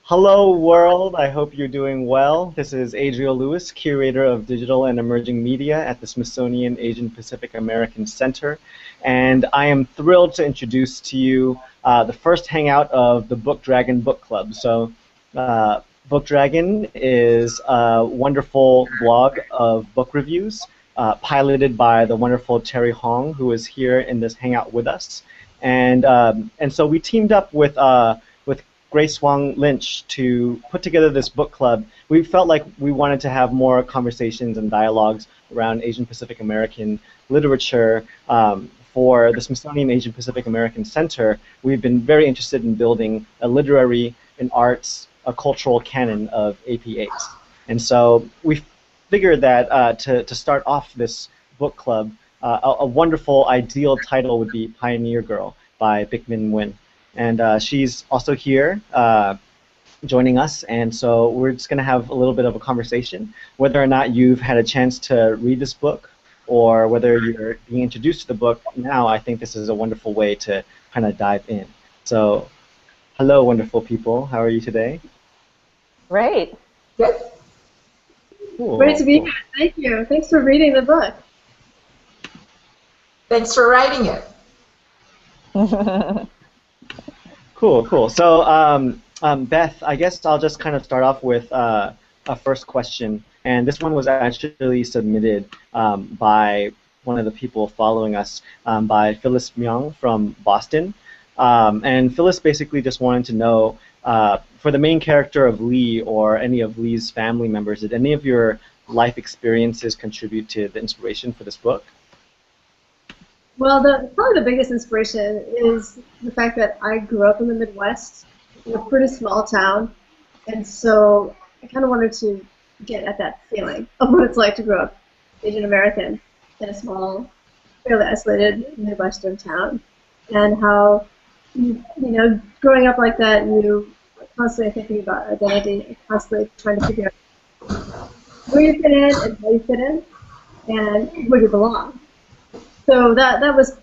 Hello, world. I hope you're doing well. This is Adriel Lewis, Curator of Digital and Emerging Media at the Smithsonian Asian Pacific American Center. And I am thrilled to introduce to you the first hangout of the BookDragon Book Club. So, BookDragon is a wonderful blog of book reviews piloted by the wonderful Terry Hong, who is here in this hangout with us. And so we teamed up with Grace Wang Lynch to put together this book club. We felt like we wanted to have more conversations and dialogues around Asian Pacific American literature. For the Smithsonian Asian Pacific American Center, we've been very interested in building a literary, an arts, a cultural canon of APAs. And so we figured that to start off this book club, a wonderful, ideal title would be Pioneer Girl by Bich Minh Nguyen. And she's also here joining us, and so we're just going to have a little bit of a conversation. Whether or not you've had a chance to read this book, or whether you're being introduced to the book now, I think this is a wonderful way to kind of dive in. So, hello, wonderful people. How are you today? Great. Good. Cool. Great to be here. Thank you. Thanks for reading the book. Thanks for writing it. Cool, cool. So, Beth, I guess I'll just kind of start off with a first question. And this one was actually submitted by one of the people following us, by Phyllis Myung from Boston. And Phyllis basically just wanted to know, for the main character of Lee or any of Lee's family members, did any of your life experiences contribute to the inspiration for this book? Well, probably the biggest inspiration is the fact that I grew up in the Midwest, in a pretty small town, and so I kind of wanted to get at that feeling of what it's like to grow up Asian American in a small, fairly isolated Midwestern town, and how, you know, growing up like that, you are constantly thinking about identity, and constantly trying to figure out where you fit in and how you fit in, and where you belong. So that was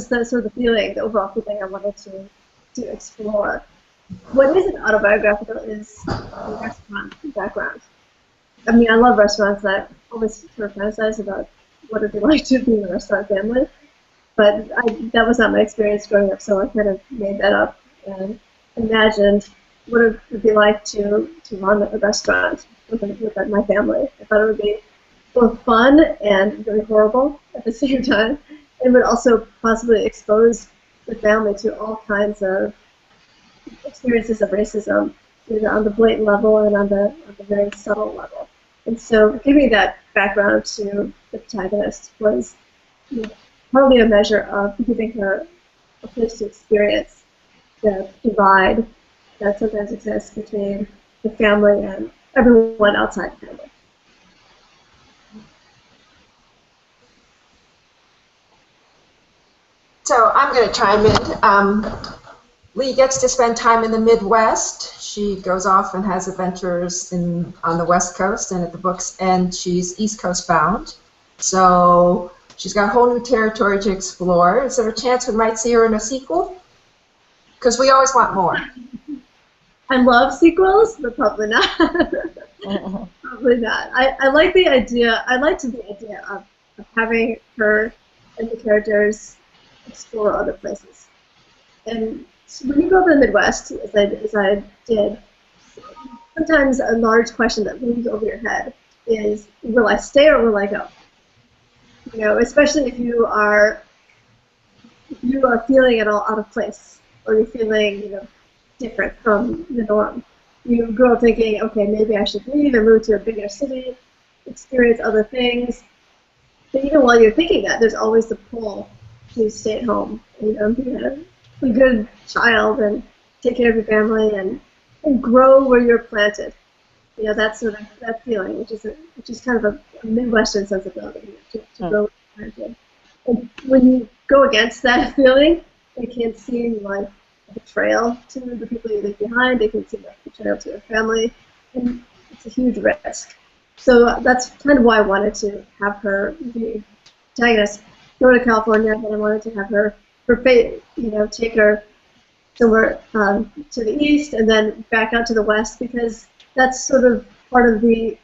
the sort of the feeling, the overall feeling I wanted to explore. What isn't autobiographical is the restaurant background. I mean, I love restaurants. I always sort of fantasize about what it'd be like to be in a restaurant family, but that was not my experience growing up. So I kind of made that up and imagined what it would be like to run a restaurant with my family. I thought it would be both fun and really horrible at the same time. It would also possibly expose the family to all kinds of experiences of racism, either on the blatant level and on the very subtle level. And so giving that background to the protagonist was, you know, partly a measure of giving her a place to experience the divide that sometimes exists between the family and everyone outside the family. So I'm going to chime in. Lee gets to spend time in the Midwest. She goes off and has adventures on the West Coast and at the book's end she's East Coast bound. So she's got a whole new territory to explore. Is there a chance we might see her in a sequel? Because we always want more. I love sequels, but probably not. Probably not. I like the idea. I liked the idea of having her and the characters explore other places. And when you grow up in the Midwest, as I did, sometimes a large question that looms over your head is, will I stay or will I go? You know, especially if you are feeling at all out of place, or you're feeling, you know, different from the norm. You grow up thinking, okay, maybe I should leave and move to a bigger city, experience other things. But even while you're thinking that, there's always the pull to stay at home, you know, be a good child and take care of your family and grow where you're planted. You know, that's sort of that feeling, which is kind of a Midwestern sensibility to grow where you're planted. And when you go against that feeling, it can seem like a betrayal to the people you leave behind. It can seem like a betrayal to your family, and it's a huge risk. So that's kind of why I wanted to have her be protagonist. Go to California, but I wanted to have her fate, you know, take her somewhere to the east and then back out to the west, because that's sort of part of the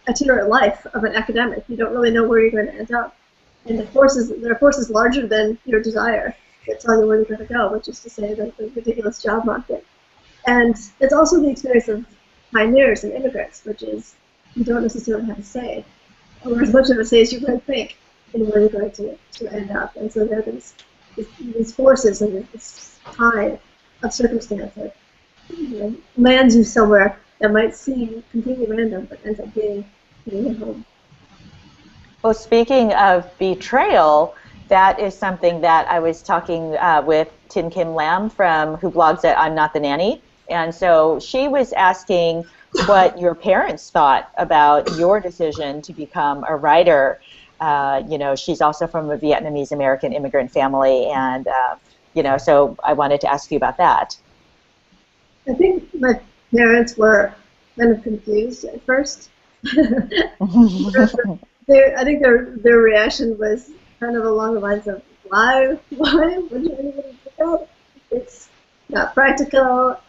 itinerant life of an academic. You don't really know where you're going to end up. And there are forces larger than your desire that tell you where you're going to go, which is to say the ridiculous job market. And it's also the experience of pioneers and immigrants, which is you don't necessarily have a say, or as much of a say as you might think in where you're going to end up. And so there are these forces and this tide of circumstance that lands you somewhere that might seem completely random, but ends up being your home. Well, speaking of betrayal, that is something that I was talking with Tin Kim Lam who blogs at I'm Not the Nanny, and so she was asking what your parents thought about your decision to become a writer. She's also from a Vietnamese American immigrant family, and so I wanted to ask you about that. I think my parents were kind of confused at first. I think their reaction was kind of along the lines of, why would you even do that? It's not practical.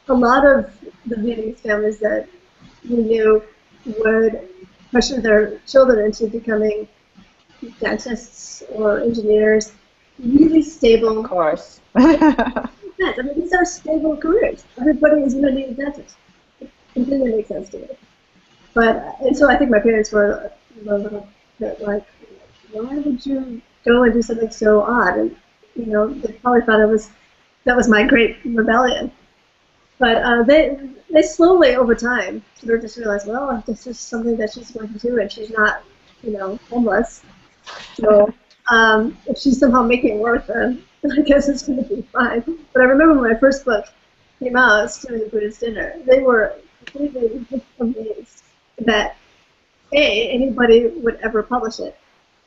A lot of the Vietnamese families that we knew would pressure their children into becoming dentists or engineers, really stable. Of course. I mean, these are stable careers. Everybody is going to need a dentist. It didn't make sense to me. And so I think my parents were a little bit like, why would you go and do something so odd? And they probably thought that was my great rebellion. But they slowly over time sort of just realized, well, this is something that she's going to do, and she's not, homeless. So if she's somehow making it work, then I guess it's going to be fine. But I remember when my first book came out, Stealing Buddhist Dinner, they were completely amazed that anybody would ever publish it.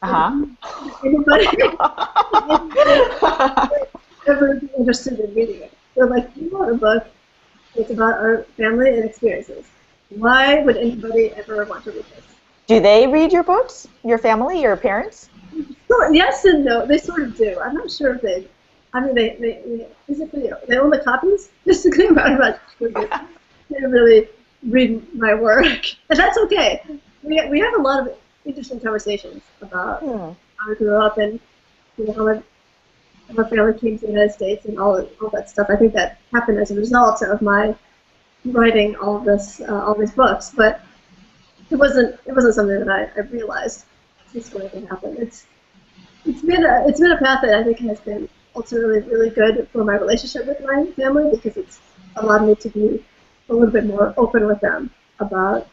Anybody ever be interested in reading it. They're like, you wrote a book, it's about our family and experiences. Why would anybody ever want to read this? Do they read your books? Your family, your parents? So, yes and no. They sort of do. I'm not sure if they. I mean, they physically they own the copies. Basically, I'm not sure they really read my work, and that's okay. We have a lot of interesting conversations about how I grew up and how my family came to the United States and all that stuff. I think that happened as a result of my writing all these books, but it wasn't something that I realized was going to happen. It's been a path that I think has been ultimately really good for my relationship with my family, because it's allowed me to be a little bit more open with them about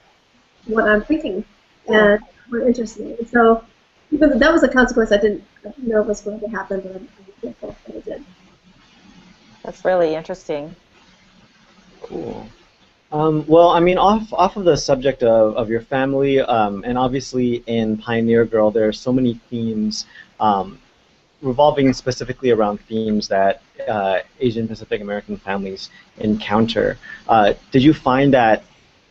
what I'm thinking and what interests me. And so that was a consequence I didn't know was going to happen, but I'm grateful that it did. That's really interesting. Cool. Well, I mean, off of the subject of your family, and obviously in Pioneer Girl, there are so many themes revolving specifically around themes that Asian Pacific American families encounter. Did you find that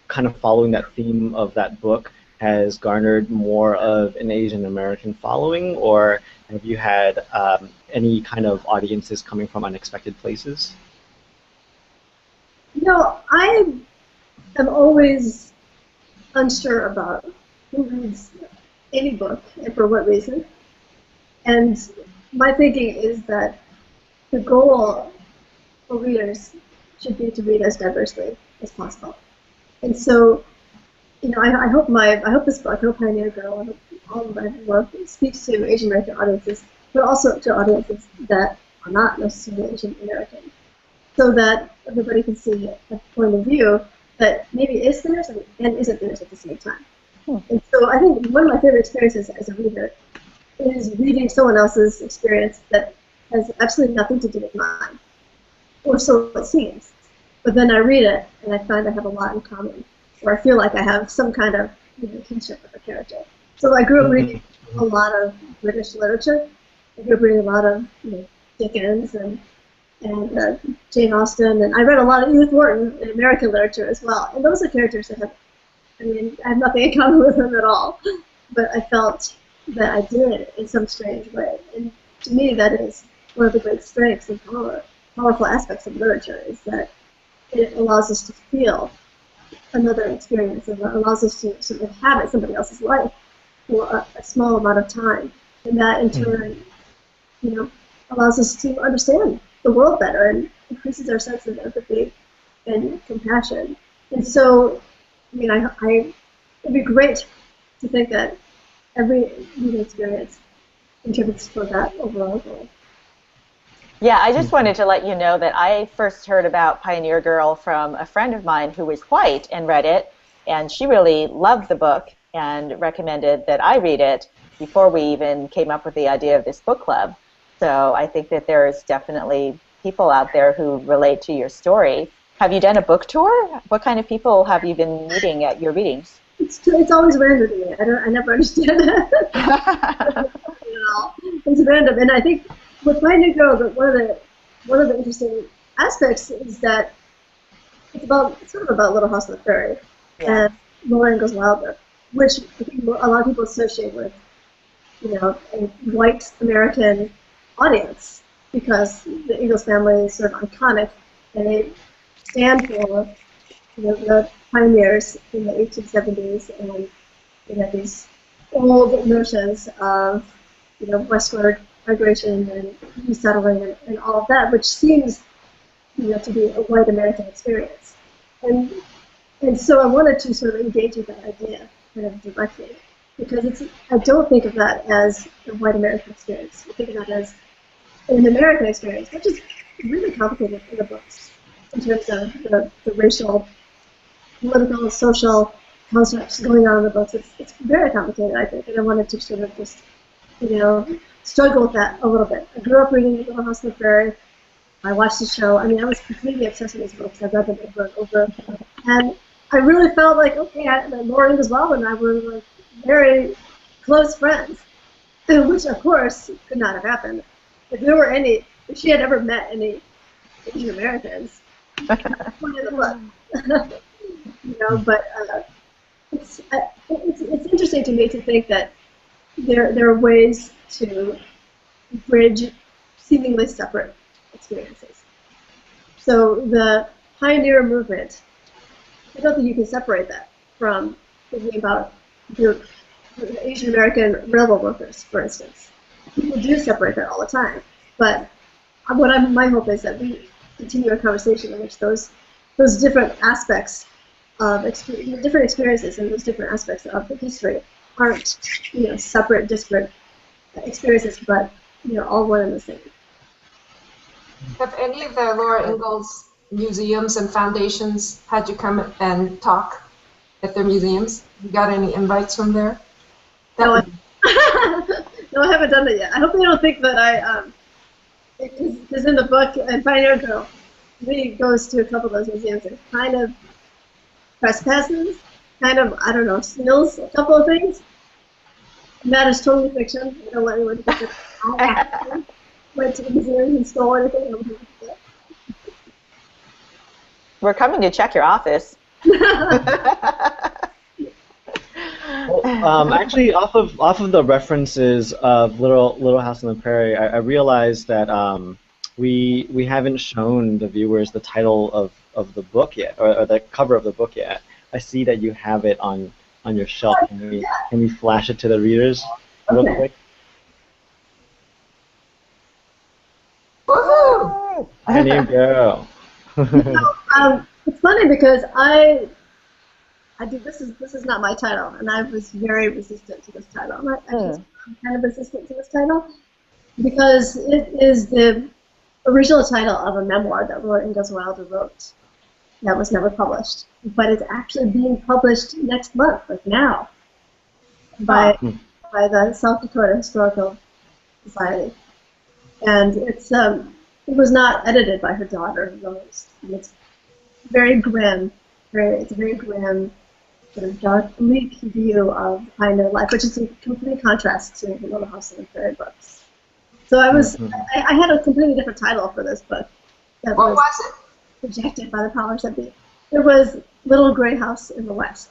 kind of following that theme of that book has garnered more of an Asian American following, or have you had any kind of audiences coming from unexpected places? I am always unsure about who reads any book and for what reason. And my thinking is that the goal for readers should be to read as diversely as possible. And so, I hope this book, I hope Pioneer Girl, I hope all of my work speaks to Asian American audiences, but also to audiences that are not necessarily Asian American, so that everybody can see a point of view that maybe is theirs and isn't theirs at the same time. And so I think one of my favorite experiences as a reader is reading someone else's experience that has absolutely nothing to do with mine, or so it seems. But then I read it, and I find I have a lot in common, or I feel like I have some kind of kinship with the character. So I grew up reading a lot of British literature. I grew up reading a lot of Dickens and Jane Austen, and I read a lot of Edith Wharton in American literature as well. And those are characters that I have nothing in common with them at all. But I felt that I did in some strange way. And to me, that is one of the great strengths and power powerful aspects of literature is that it allows us to feel another experience. It allows us to sort of inhabit somebody else's life for a small amount of time, and that in turn, allows us to understand the world better and increases our sense of empathy and compassion. And so, it'd be great to think that every reading experience contributes toward that overall goal. Yeah, I just wanted to let you know that I first heard about Pioneer Girl from a friend of mine who was white and read it, and she really loved the book and recommended that I read it before we even came up with the idea of this book club. So I think that there's definitely people out there who relate to your story. Have you done a book tour? What kind of people have you been meeting at your readings? It's always random to me. I never understand that. It's random, and I think with Pioneer Girl, one of the interesting aspects is that it's sort of about Little House on the Prairie and Laura Ingalls Wilder, which I think a lot of people associate with a white American audience because the Ingalls family is sort of iconic, and they stand for the pioneers in the 1870s, and these old notions of westward migration and resettling and all of that, which seems to be a white American experience. And so I wanted to sort of engage with that idea kind of directly, because I don't think of that as a white American experience. I think of that as an American experience, which is really complicated in the books in terms of the racial, political, social concepts going on in the books. It's very complicated, I think, and I wanted to sort of just struggle with that a little bit. I grew up reading Little House on the Prairie. I watched the show. I was completely obsessed with these books. I read them over and over. And I really felt like, okay, Laura Ingalls Wilder and I were like very close friends, which of course could not have happened. If she had ever met any Asian Americans, but it's interesting to me to think that there are ways to bridge seemingly separate experiences. So the pioneer movement, I don't think you can separate that from thinking about the Asian American railroad workers, for instance. People do separate that all the time, but my hope is that we continue a conversation in which those different aspects of different experiences and those different aspects of the history aren't separate, disparate experiences, but all one and the same. Have any of the Laura Ingalls museums and foundations had you come and talk at their museums? You got any invites from there? No, I haven't done that yet. I hope they don't think that because in the book, and Pioneer Girl, he goes to a couple of those museums and kind of trespasses, steals a couple of things. And that is totally fiction. I don't want anyone to think that I went to the museum and stole anything. We're coming to check your office. Well, actually, off of the references of Little House on the Prairie, I realized that we haven't shown the viewers the title of the book yet, or the cover of the book yet. I see that you have it on your shelf. Can we flash it to the readers real quick? Woohoo! Pioneer Girl. It's funny because I did this is not my title, and I was very resistant to this title. I'm kind of resistant to this title because it is the original title of a memoir that Laura Ingalls Wilder wrote that was never published, but it's actually being published next month, like now, by the South Dakota Historical Society, and it was not edited by her daughter, Rose. And it's very grim. It's a very grim, sort of dark, bleak view of pioneer life, which is a complete contrast to the Little House on the Prairie books. So I had a completely different title for this book. What was it? Rejected by the powers that be. It was Little Gray House in the West.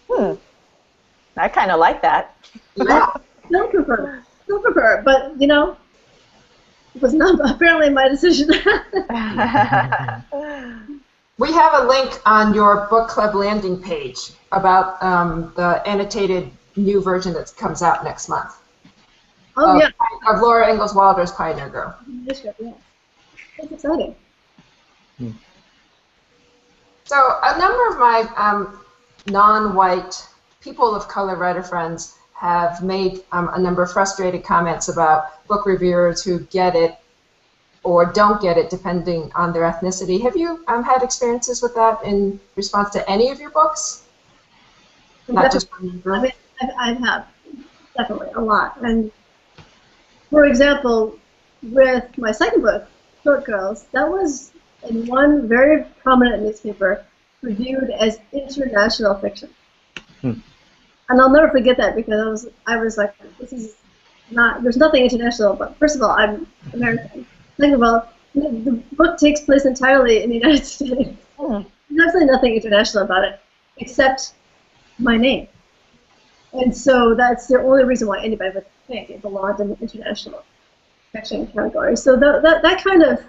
I kind of like that. Yeah. Still prefer, but was not apparently my decision. We have a link on your book club landing page about the annotated new version that comes out next month. Oh, yeah. Of Laura Ingalls Wilder's Pioneer Girl. Manuscript, yeah. That's exciting. So a number of my non-white people of color writer friends have made a number of frustrated comments about book reviewers who get it or don't get it depending on their ethnicity. Have you had experiences with that in response to any of your books? Not just one. I mean, I have, definitely, a lot. And for example, with my second book, Short Girls, that was in one very prominent newspaper reviewed as international fiction. And I'll never forget that because I was like, this is not, there's nothing international, but first of all, I'm American. Second of all, the book takes place entirely in the United States. There's absolutely nothing international about it, except my name. And so that's the only reason why anybody would think it belonged in the international fiction category. So that kind of,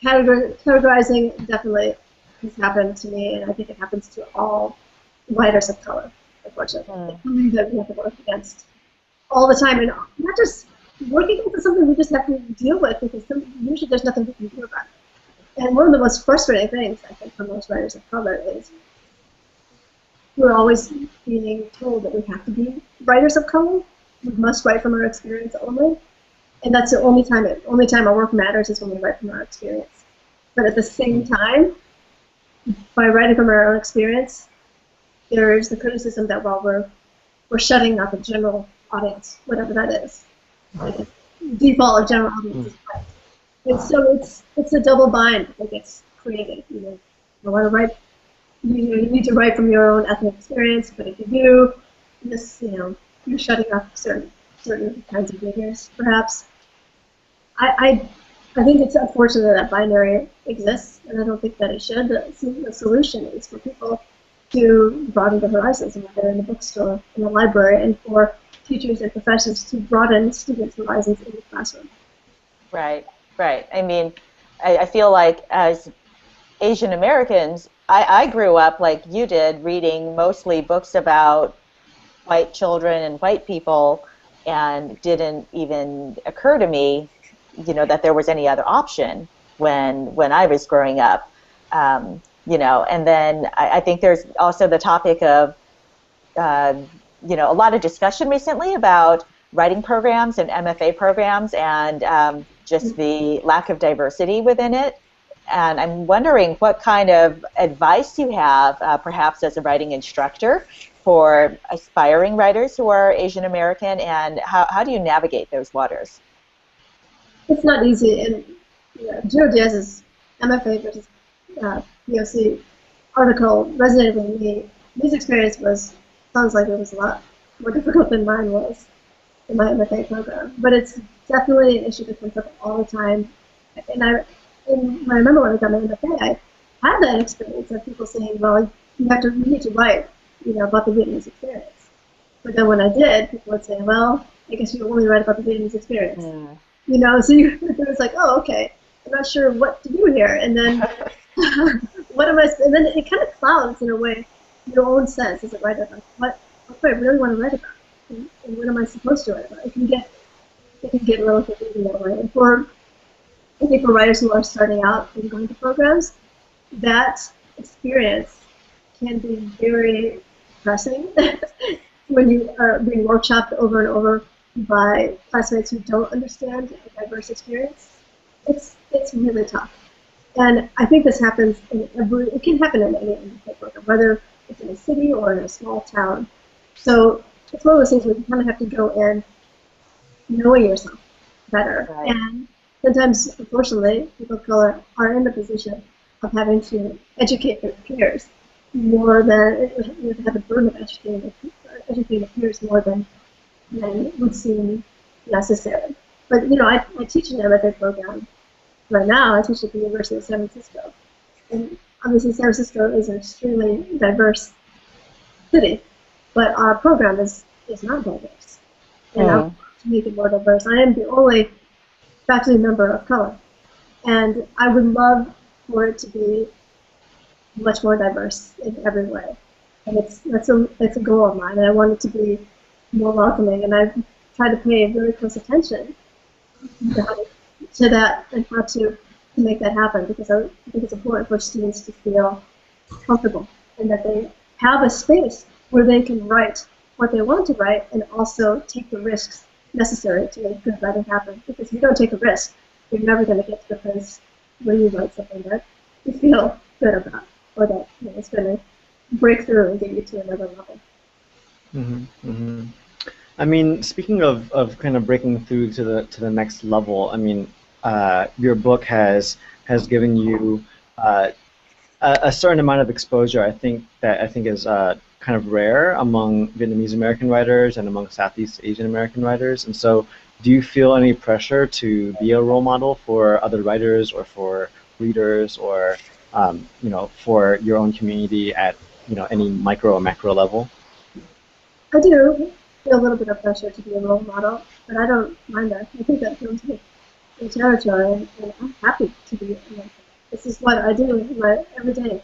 categorizing definitely has happened to me, and I think it happens to all writers of color, unfortunately. Something that we have to work against all the time, and not just working against is something we just have to deal with because usually there's nothing we can do about it. And one of the most frustrating things, I think, for most writers of color is we're always being told that we have to be writers of color. We must write from our experience only. And that's the only time our work matters is when we write from our experience. But at the same time, by writing from our own experience, there's the criticism that, well, we're shutting out the general audience, whatever that is. The default of general audience is white. And so it's a double bind that gets created. You want to write. You need to write from your own ethnic experience, but if you do, you're shutting off certain kinds of readers, perhaps. I think it's unfortunate that binary exists, and I don't think that it should. The solution is for people to broaden their horizons, and whether in the bookstore, in the library, and for teachers and professors to broaden students' horizons in the classroom. Right. I mean, I feel like as Asian Americans, I grew up like you did, reading mostly books about white children and white people, and didn't even occur to me, that there was any other option when I was growing up. And then I think there's also the topic of, a lot of discussion recently about writing programs and MFA programs and just the lack of diversity within it. And I'm wondering what kind of advice you have, perhaps as a writing instructor, for aspiring writers who are Asian American, and how do you navigate those waters? It's not easy, and Joe Diaz's MFA versus POC article resonated with me. His experience sounds like it was a lot more difficult than mine was in my MFA program, but it's definitely an issue that comes up all the time. And I remember when I got my MFA, I had that experience of people saying, well, you need to write, about the Vietnamese experience. But then when I did, people would say, well, I guess you only write about the Vietnamese experience. So it was like, oh, okay, I'm not sure what to do here. And then and then it kind of clouds, in a way, your own sense as a writer, like, what do I really want to write about? And what am I supposed to write about? It can get a little confusing that way. And I think for writers who are starting out and going to programs, that experience can be very depressing when you are being workshopped over and over by classmates who don't understand a diverse experience. It's really tough. And I think this happens it can happen in any MFA program, whether it's in a city or in a small town. So it's one of those things where you kind of have to go in knowing yourself better. Right. And sometimes, unfortunately, people of color are in the position of having to educate their peers more than, have the burden of educating their peers more than would seem necessary. But, I teach an MFA program right now. I teach at the University of San Francisco. And obviously San Francisco is an extremely diverse city, but our program is not diverse. And I want to make it more diverse. I am the only faculty member of color. And I would love for it to be much more diverse in every way. And it's a goal of mine, and I want it to be more welcoming. And I've tried to pay very close attention to that and how to make that happen, because I think it's important for students to feel comfortable and that they have a space where they can write what they want to write and also take the risks necessary to make good writing happen. Because if you don't take a risk, you're never going to get to the place where you write something that you feel good about, or that it's going to break through and get you to another level. Mm-hmm, mm-hmm. I mean, speaking of kind of breaking through to the next level, I mean, your book has given you a certain amount of exposure. I think is kind of rare among Vietnamese American writers and among Southeast Asian American writers. And so, do you feel any pressure to be a role model for other writers or for readers or for your own community at any micro or macro level? I do feel a little bit of pressure to be a role model, but I don't mind that. I think that comes with the territory, and I'm happy to be a role model. This is what I do every day,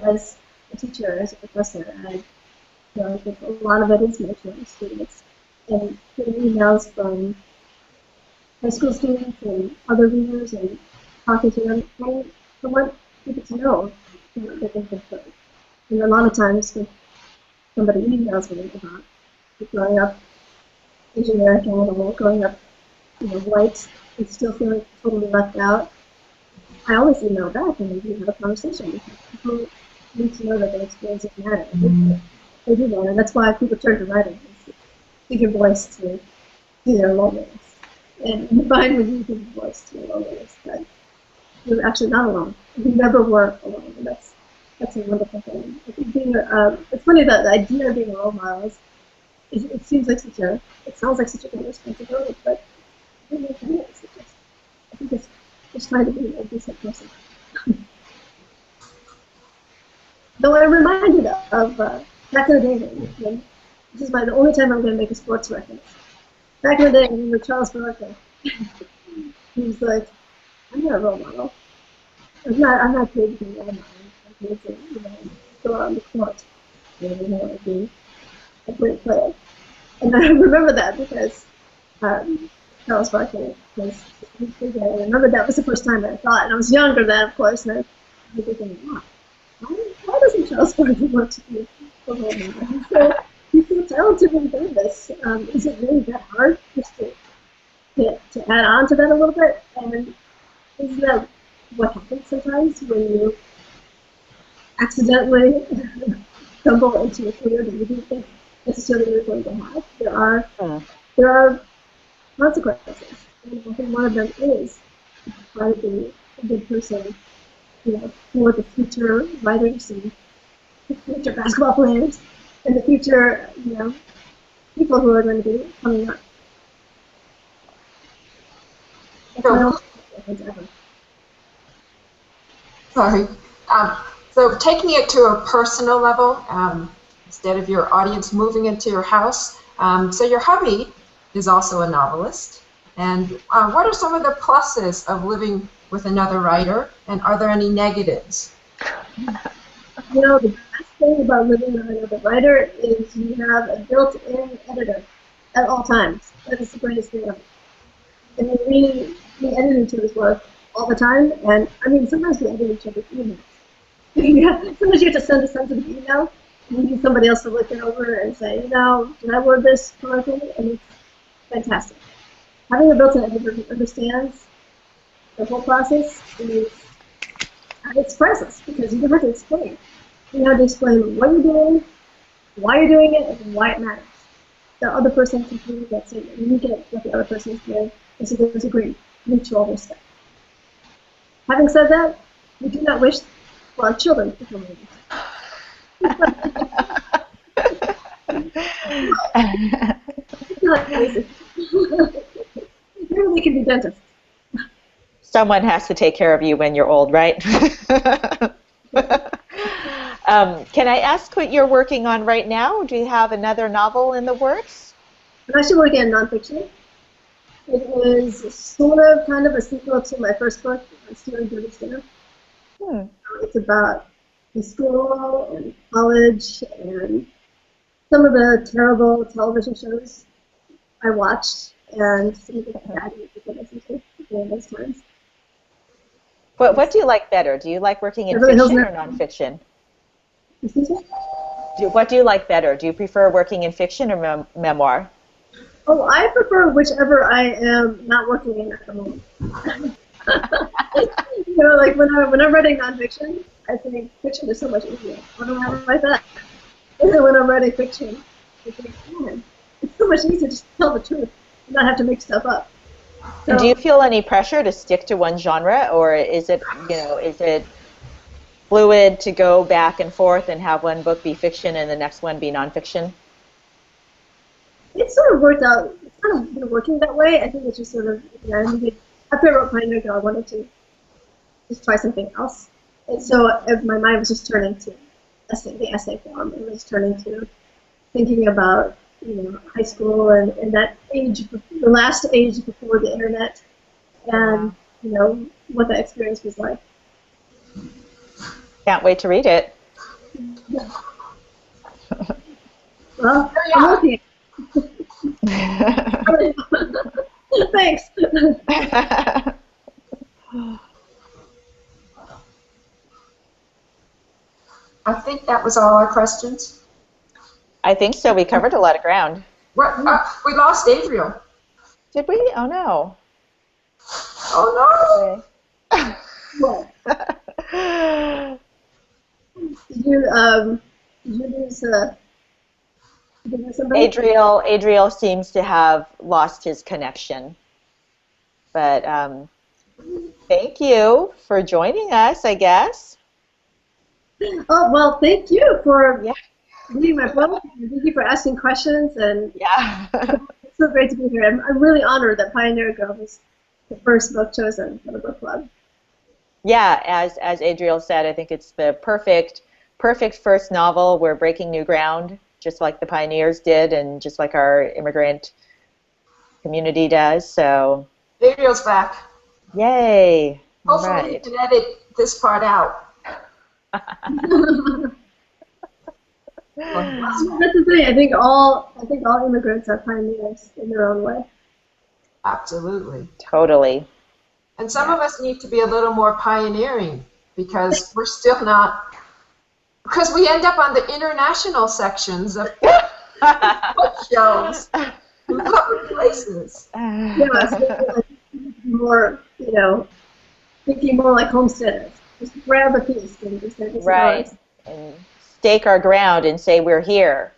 as a teacher, as a professor. I think a lot of it is mentoring students and getting emails from high school students and other readers and talking to them. I want people to know that they've been heard. And a lot of times when somebody emails me about growing up Asian American or growing up white and still feeling totally left out, I always email back and we have a conversation, because people need to know that their experiences matter. They do matter. That's why people turn to writing, is to give your voice to their loneliness. And you find when you give your voice to your loneliness that you're actually not alone. You never were alone, and that's a wonderful thing. I think it's funny that the idea of being a role model it seems like it sounds like such a great responsibility, but I don't think it is. I think it's just trying to be a decent person. Though I'm reminded of back in the day, when this is the only time I'm going to make a sports reference. Back in the day, I remember Charles Barkley. He was like, "I'm not a role model. I'm not paid to be a role model. I'm paid to go out on the court and be a great player." And I remember that because Charles Barkley was big. I remember that was the first time that I thought, and I was younger then, of course, and I was thinking, wow, why doesn't Charles Barkley want to be a role model? So he's so talented and famous. Is it really that hard just to add on to that a little bit? And isn't that what happens sometimes when you accidentally stumble into a career that you didn't think necessarily you're going to have? There are consequences. And I think one of them is to try to be a good person, for the future writers and the future basketball players and the future, people who are going to be coming up. Sorry. So taking it to a personal level, instead of your audience moving into your house, so your hubby is also a novelist. And what are some of the pluses of living with another writer, and are there any negatives? The best thing about living with another writer is you have a built-in editor at all times. That is the greatest thing ever. And we edit each other's work all the time, and I mean, sometimes we edit each other's emails. Sometimes you have to send a sensitive email, and you need somebody else to look it over and say, did I word this correctly? And it's fantastic. Having a built-in editor who understands the whole process it's priceless, because you don't have to explain. You have to explain what you're doing, why you're doing it, and why it matters. The other person completely gets it, and you get what the other person is doing, and so there's a great mutual respect. Having said that, we do not wish for our children to become readers. Maybe we can be dentists. Someone has to take care of you when you're old, right? Can I ask what you're working on right now? Do you have another novel in the works? I'm actually working on nonfiction. It is sort of kind of a sequel to my first book, Stealing Dirty Dinner. It's about the school and college and some of the terrible television shows I watched and some of the bad music I listened to during those times. What do you like better? Do you like working in fiction or nonfiction? Excuse me? What do you like better? Do you prefer working in fiction or memoir? Oh, I prefer whichever I am not working in at the moment. You know, like when I'm writing nonfiction, I think fiction is so much easier. I don't know how to write that. And then when I'm writing fiction, I think, man, it's so much easier just to tell the truth and not have to make stuff up. So, And do you feel any pressure to stick to one genre, or is it, is it fluid to go back and forth and have one book be fiction and the next one be nonfiction? it sort of worked out. It's kind of been working that way. I think it's just sort of, after I wrote Pioneer Girl, I wanted to just try something else. And so my mind was just turning to the essay form. It was turning to thinking about, high school and that age, the last age before the internet, and, what that experience was like. Can't wait to read it. Yeah. Well, I'm looking. Thanks. I think that was all our questions. I think so. We covered a lot of ground. What? We lost Adriel. Did we? Oh, no. Oh, no. What? Did you lose somebody? Adriel seems to have lost his connection. But thank you for joining us, I guess. Oh, well, thank you for reading my book, and thank you for asking questions, and it's so great to be here. I'm really honored that Pioneer Girl was the first book chosen for the book club. Yeah, as Adriel said, I think it's the perfect first novel. We're breaking new ground, just like the pioneers did, and just like our immigrant community does. So Adriel's back. Yay! Hopefully you can edit this part out. That's the thing. I think all immigrants are pioneers in their own way. Absolutely. Totally. And some of us need to be a little more pioneering because we're still not, because we end up on the international sections of book shows and public places. Yeah, so more, thinking more like homesteaders. Just grab a piece and just say, right. And stake our ground and say we're here.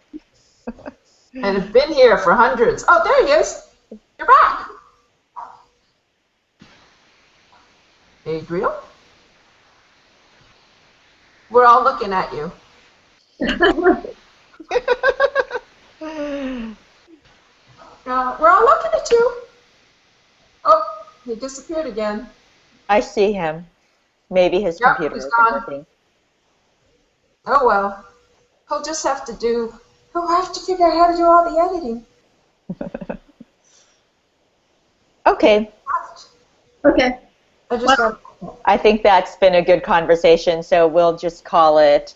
And have been here for hundreds. Oh, there he is. You're back. Adriel? We're all looking at you. We're all looking at you. Oh, he disappeared again. I see him. Maybe his computer isn't working. Oh well. He'll have to figure out how to do all the editing. Okay. Okay. I think that's been a good conversation, so we'll just call it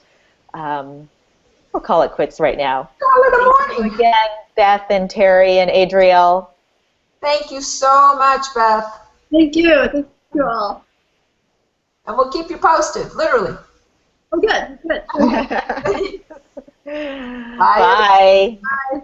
quits right now. Call it a morning. Thank you again, Beth and Terry and Adriel. Thank you so much, Beth. Thank you. Thank you all. And we'll keep you posted, literally. Oh, good. Good. Bye. Bye. Bye.